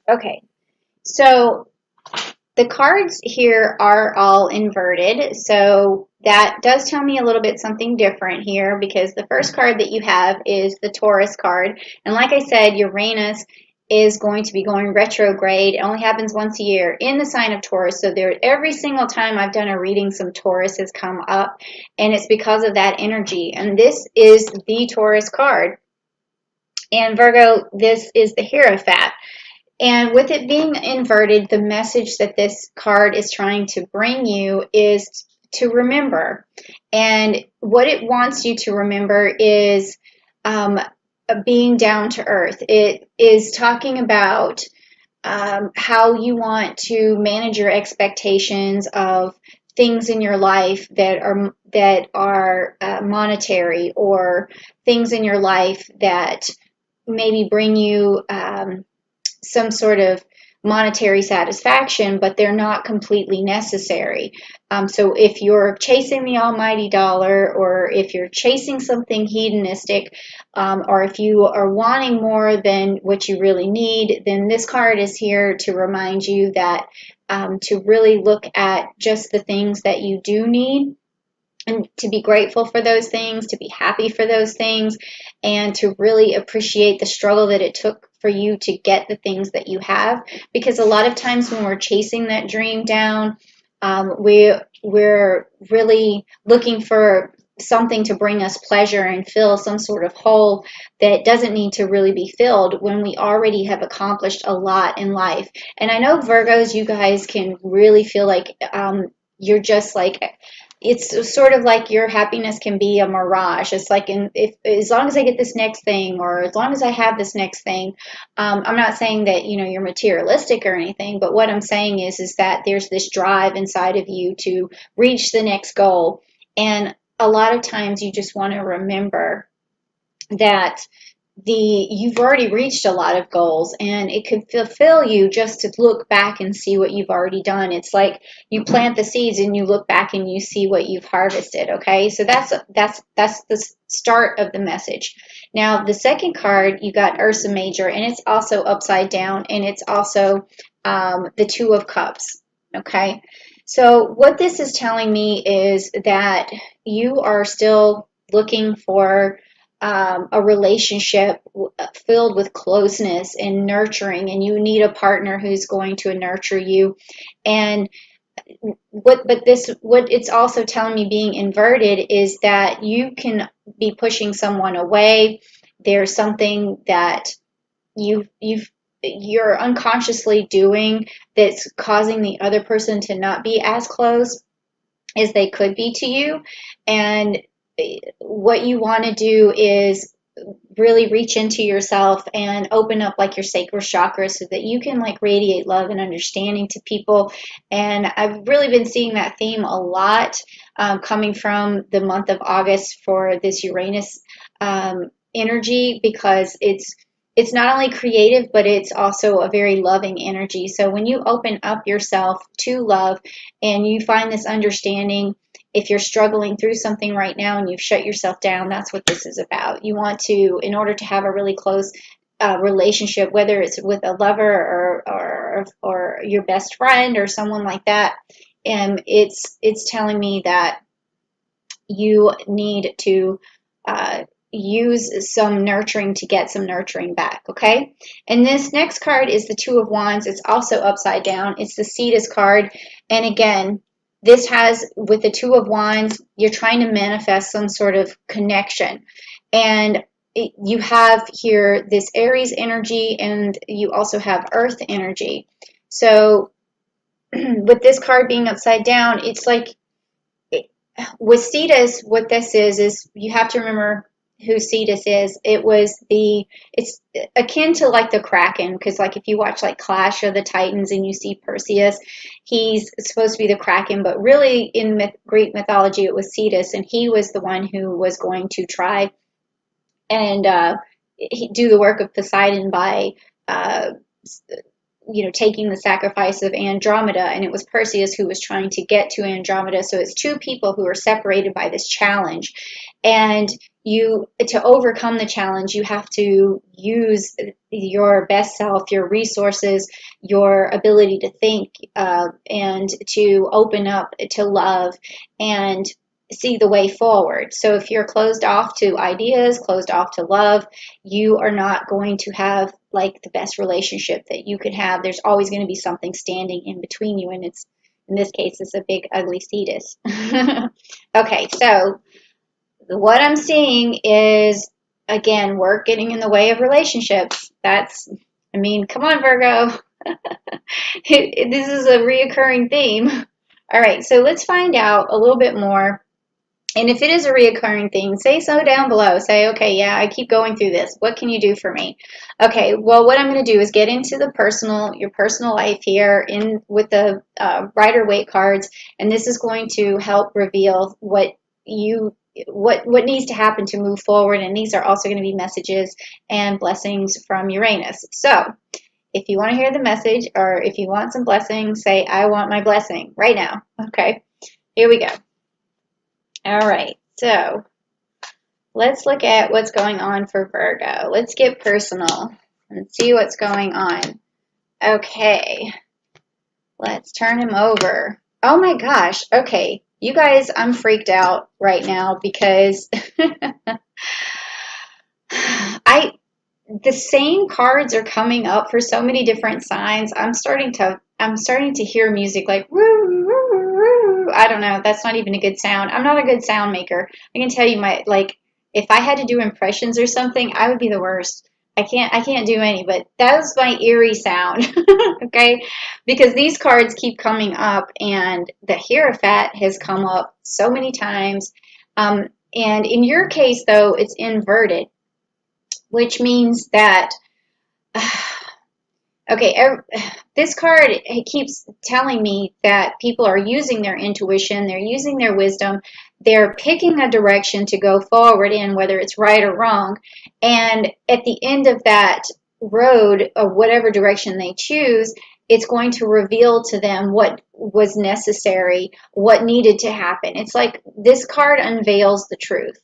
Okay, so the cards here are all inverted, so that does tell me a little bit something different here because the first card that you have is the Taurus card. And like I said, Uranus is going to be going retrograde. It only happens once a year in the sign of Taurus. So there, every single time I've done a reading, some Taurus has come up, and it's because of that energy. And this is the Taurus card. And Virgo, this is the Hierophant. And with it being inverted, the message that this card is trying to bring you is to remember. And what it wants you to remember is um, being down to earth. It is talking about how you want to manage your expectations of things in your life that are monetary, or things in your life that maybe bring you some sort of monetary satisfaction, but they're not completely necessary. So if you're chasing the almighty dollar, or if you're chasing something hedonistic, or if you are wanting more than what you really need, then this card is here to remind you that to really look at just the things that you do need, and to be grateful for those things, to be happy for those things, and to really appreciate the struggle that it took for you to get the things that you have. Because a lot of times when we're chasing that dream down, we're really looking for something to bring us pleasure and fill some sort of hole that doesn't need to really be filled when we already have accomplished a lot in life. And I know Virgos, you guys can really feel like you're just like, it's sort of like your happiness can be a mirage. It's like, if as long as I get this next thing, or as long as I have this next thing. I'm not saying that you're materialistic or anything, but what I'm saying is that there's this drive inside of you to reach the next goal, and a lot of times you just want to remember that you've already reached a lot of goals, and it could fulfill you just to look back and see what you've already done. It's like you plant the seeds and you look back and you see what you've harvested. Okay, so that's the start of the message. Now the second card, you got Ursa Major, and it's also upside down, and it's also the Two of Cups. Okay, so what this is telling me is that you are still looking for a relationship filled with closeness and nurturing, and you need a partner who's going to nurture you. And what it's also telling me, being inverted, is that you can be pushing someone away. There's something that you're unconsciously doing that's causing the other person to not be as close as they could be to you. And what you want to do is really reach into yourself and open up like your sacral chakra, so that you can like radiate love and understanding to people. And I've really been seeing that theme a lot, coming from the month of August for this Uranus energy, because it's not only creative, but it's also a very loving energy. So when you open up yourself to love and you find this understanding, if you're struggling through something right now and you've shut yourself down, that's what this is about. You want to, in order to have a really close relationship, whether it's with a lover or your best friend or someone like that, and it's telling me that you need to use some nurturing to get some nurturing back. Okay, and this next card is the Two of Wands. It's also upside down. It's the Cetus card, and again, this has, with the Two of Wands, you're trying to manifest some sort of connection, and you have here this Aries energy, and you also have Earth energy. So with this card being upside down, it's like, with Cetus, what this is you have to remember who Cetus is. It's akin to like the Kraken, because like if you watch like Clash of the Titans and you see Perseus, he's supposed to be the Kraken, but really in Greek mythology it was Cetus, and he was the one who was going to try and do the work of Poseidon by taking the sacrifice of Andromeda, and it was Perseus who was trying to get to Andromeda. So it's two people who are separated by this challenge. And to overcome the challenge, you have to use your best self, your resources, your ability to think, and to open up to love and see the way forward. So if you're closed off to ideas, closed off to love, you are not going to have like the best relationship that you could have. There's always going to be something standing in between you, and it's in this case, it's a big ugly fetus. Okay, so what I'm seeing is, again, work getting in the way of relationships. That's, I mean, come on, Virgo. This is a reoccurring theme. All right, so let's find out a little bit more. And if it is a reoccurring thing, say so down below. Say, okay, yeah, I keep going through this. What can you do for me? Okay, well, what I'm going to do is get into your personal life here in with the Rider-Waite cards, and this is going to help reveal what needs to happen to move forward. And these are also going to be messages and blessings from Uranus. So, if you want to hear the message, or if you want some blessings, say, I want my blessing right now. Okay, here we go. All right, so let's look at what's going on for Virgo. Let's get personal and see what's going on. Okay, let's turn him over. Oh my gosh, okay. You guys, I'm freaked out right now because the same cards are coming up for so many different signs. I'm starting to hear music like woo, woo, woo. I don't know. That's not even a good sound. I'm not a good sound maker. I can tell you if I had to do impressions or something, I would be the worst. I can't do any, but that was my eerie sound. Okay? Because these cards keep coming up, and the Hierophant has come up so many times. And in your case though, it's inverted, which means that okay, this card, it keeps telling me that people are using their intuition, they're using their wisdom, they're picking a direction to go forward in, whether it's right or wrong. And at the end of that road, of whatever direction they choose, it's going to reveal to them what was necessary, what needed to happen. It's like this card unveils the truth.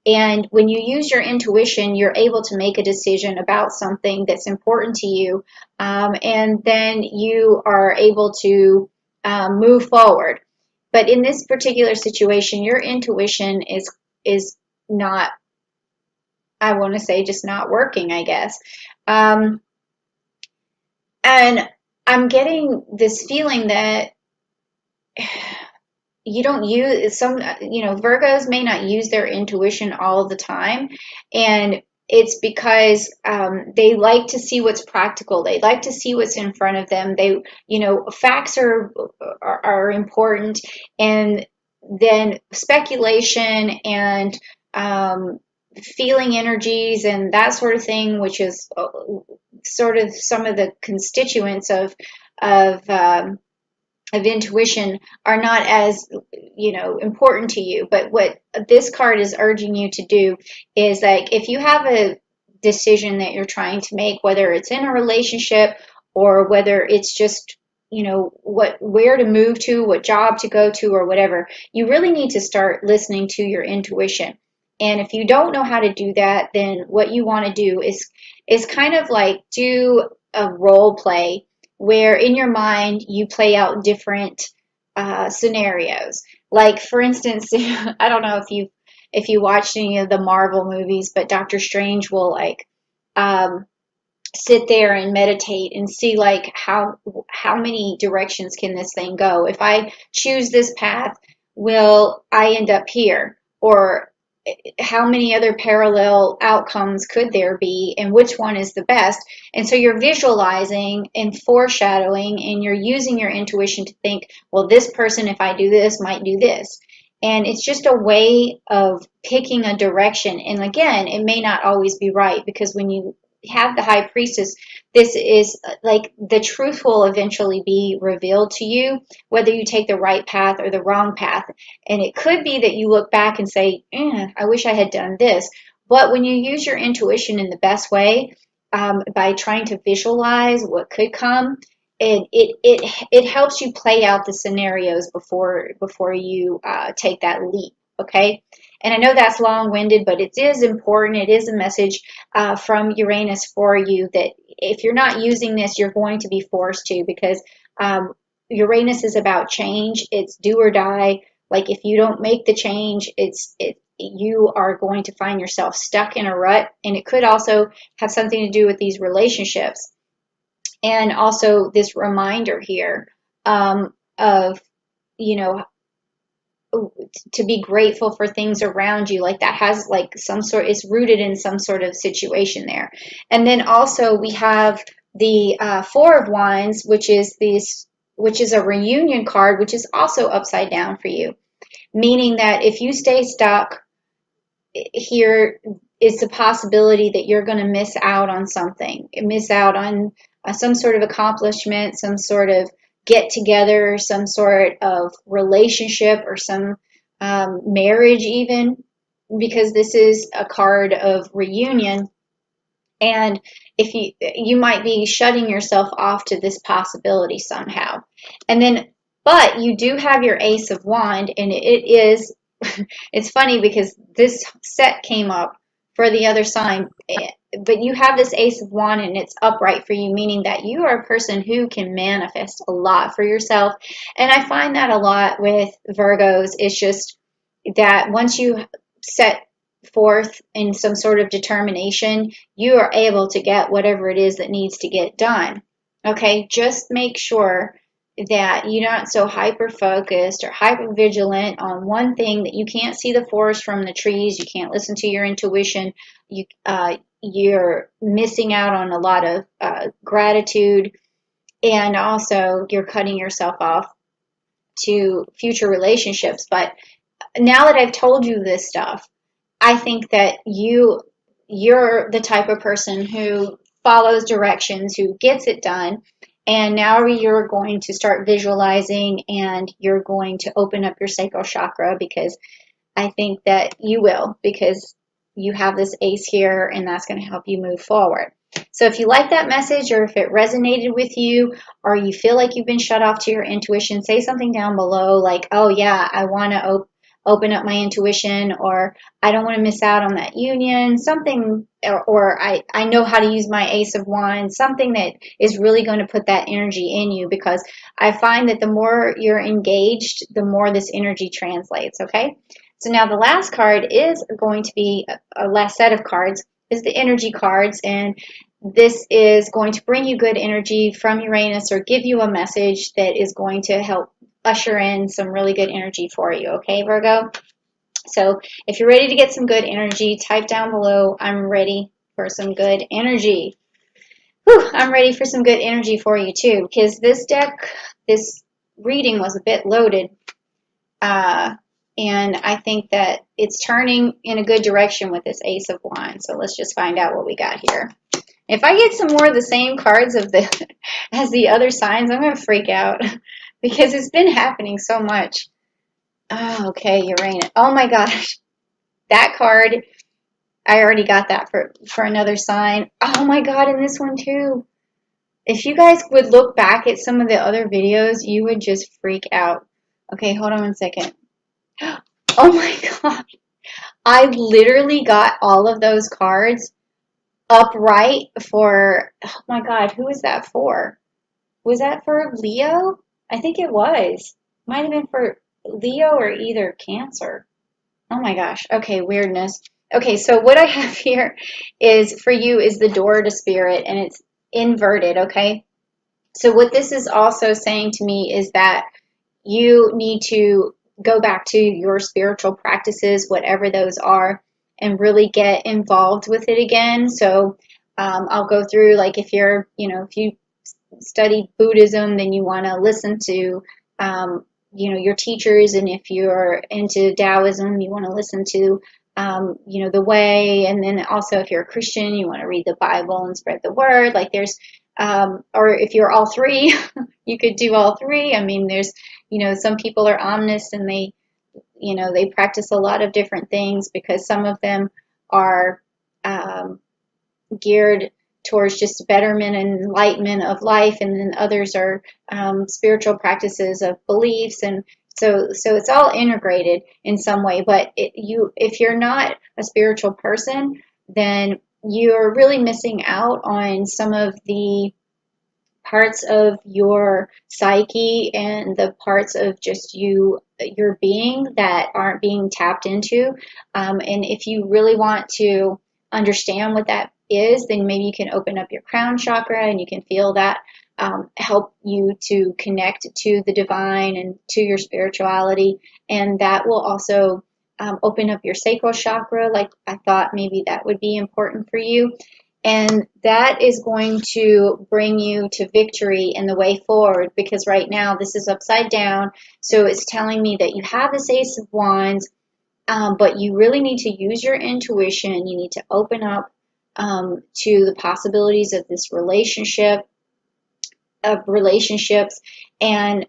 And when you use your intuition, you're able to make a decision about something that's important to you, and then you are able to move forward. But in this particular situation, your intuition is not, I want to say, just not working, I guess. And I'm getting this feeling that you don't use Virgos may not use their intuition all the time, and it's because they like to see what's practical. They like to see what's in front of them. Facts are important, and then speculation and feeling energies and that sort of thing, which is sort of some of the constituents of intuition, are not as important to you. But what this card is urging you to do is, like, if you have a decision that you're trying to make, whether it's in a relationship or whether it's just where to move to, what job to go to, or whatever, you really need to start listening to your intuition. And if you don't know how to do that, then what you want to do is kind of like do a role play where in your mind you play out different scenarios. Like, for instance, I don't know if you watched any of the Marvel movies, but Doctor Strange will sit there and meditate and see like how many directions can this thing go. If I choose this path, will I end up here? Or how many other parallel outcomes could there be, and which one is the best? And so you're visualizing and foreshadowing, and you're using your intuition to think, well, this person, if I do this, might do this. And it's just a way of picking a direction. And again, it may not always be right, because when you have the High Priestess, this is like the truth will eventually be revealed to you, whether you take the right path or the wrong path. And it could be that you look back and say, I wish I had done this. But when you use your intuition in the best way, by trying to visualize what could come, it helps you play out the scenarios before you take that leap. okay? And I know that's long-winded, but it is important. It is a message from Uranus for you that if you're not using this, you're going to be forced to, because Uranus is about change. It's do or die. Like if you don't make the change, you are going to find yourself stuck in a rut. And it could also have something to do with these relationships. And also this reminder here of, you know, to be grateful for things around you, like that has like some sort, it's rooted in some sort of situation there. And then also we have the Four of Wands, which is a reunion card, which is also upside down for you, meaning that if you stay stuck here, is the possibility that you're going to miss out on something, miss out on some sort of accomplishment, some sort of get together, some sort of relationship, or some marriage even, because this is a card of reunion. And if you might be shutting yourself off to this possibility somehow. And then, but you do have your Ace of Wand, and it is, it's funny because this set came up for the other sign, but you have this Ace of Wand and it's upright for you, meaning that you are a person who can manifest a lot for yourself. And I find that a lot with Virgos. It's just that once you set forth in some sort of determination, you are able to get whatever it is that needs to get done. Okay, just make sure that you're not so hyper focused or hyper vigilant on one thing that you can't see the forest from the trees, you can't listen to your intuition, you're missing out on a lot of gratitude, and also you're cutting yourself off to future relationships. But now that I've told you this stuff, I think that you're the type of person who follows directions, who gets it done. And now you're going to start visualizing, and you're going to open up your sacral chakra, because I think that you will, because you have this ace here, and that's going to help you move forward. So if you like that message, or if it resonated with you, or you feel like you've been shut off to your intuition, say something down below like, oh yeah, I want to open up my intuition, or I don't want to miss out on that union, something, or I know how to use my Ace of Wands, something that is really going to put that energy in you, because I find that the more you're engaged, the more this energy translates, okay? So now the last card is going to be a last set of cards, is the energy cards, and this is going to bring you good energy from Uranus, or give you a message that is going to help usher in some really good energy for you, okay, Virgo? So if you're ready to get some good energy, type down below, I'm ready for some good energy. Whew, I'm ready for some good energy for you too, because this reading was a bit loaded, and I think that it's turning in a good direction with this Ace of Wands. So let's just find out what we got here. If I get some more of the same cards of as the other signs, I'm going to freak out because it's been happening so much. Oh, okay, Uranus. Oh my gosh. That card, I already got that for another sign. Oh my God, and this one too. If you guys would look back at some of the other videos, you would just freak out. Okay, hold on one second. Oh my God. I literally got all of those cards upright for, oh my God, who is that for? Was that for Leo? I think it was. Might have been for Leo or either Cancer. Oh my gosh. Okay, weirdness. Okay, so what I have here is for you is the door to spirit, and it's inverted, okay? So what this is also saying to me is that you need to go back to your spiritual practices, whatever those are, and really get involved with it again. So I'll go through, like, if you study Buddhism, then you want to listen to your teachers, and if you're into Taoism, you want to listen to the way, and then also if you're a Christian, you want to read the Bible and spread the word. Like there's or if you're all three, you could do all three. I mean, there's some people are omnists, and they practice a lot of different things, because some of them are geared towards just betterment and enlightenment of life, and then others are spiritual practices of beliefs. And So it's all integrated in some way. But if you're not a spiritual person, then you're really missing out on some of the parts of your psyche and the parts of just your being that aren't being tapped into. And if you really want to understand what that is, then maybe you can open up your crown chakra and you can feel that help you to connect to the divine and to your spirituality. And that will also open up your sacral chakra. Like I thought maybe that would be important for you. And that is going to bring you to victory in the way forward, because right now this is upside down. So it's telling me that you have this Ace of Wands, but you really need to use your intuition. You need to open up to the possibilities of this relationship, of relationships, and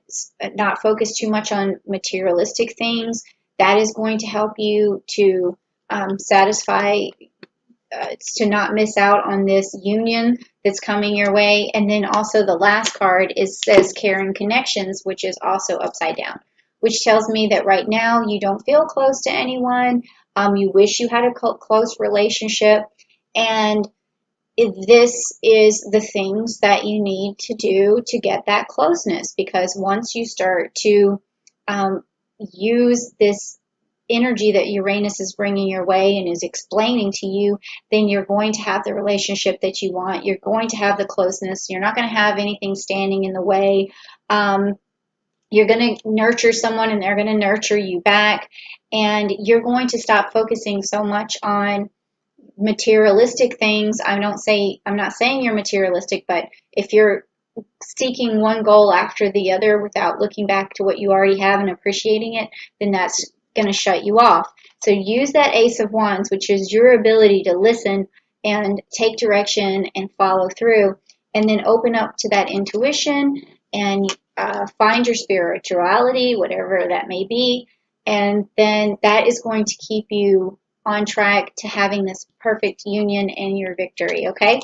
not focus too much on materialistic things. That is going to help you to satisfy to not miss out on this union that's coming your way. And then also the last card says caring connections, which is also upside down, which tells me that right now you don't feel close to anyone. You wish you had a close relationship. And this is the things that you need to do to get that closeness, because once you start to use this energy that Uranus is bringing your way and is explaining to you, then you're going to have the relationship that you want. You're going to have the closeness. You're not going to have anything standing in the way. You're going to nurture someone and they're going to nurture you back. And you're going to stop focusing so much on materialistic things. I'm not saying you're materialistic, but if you're seeking one goal after the other without looking back to what you already have and appreciating it, then that's going to shut you off. So use that Ace of Wands, which is your ability to listen and take direction and follow through, and then open up to that intuition and find your spirituality, whatever that may be, and then that is going to keep you on track to having this perfect union and your victory, okay?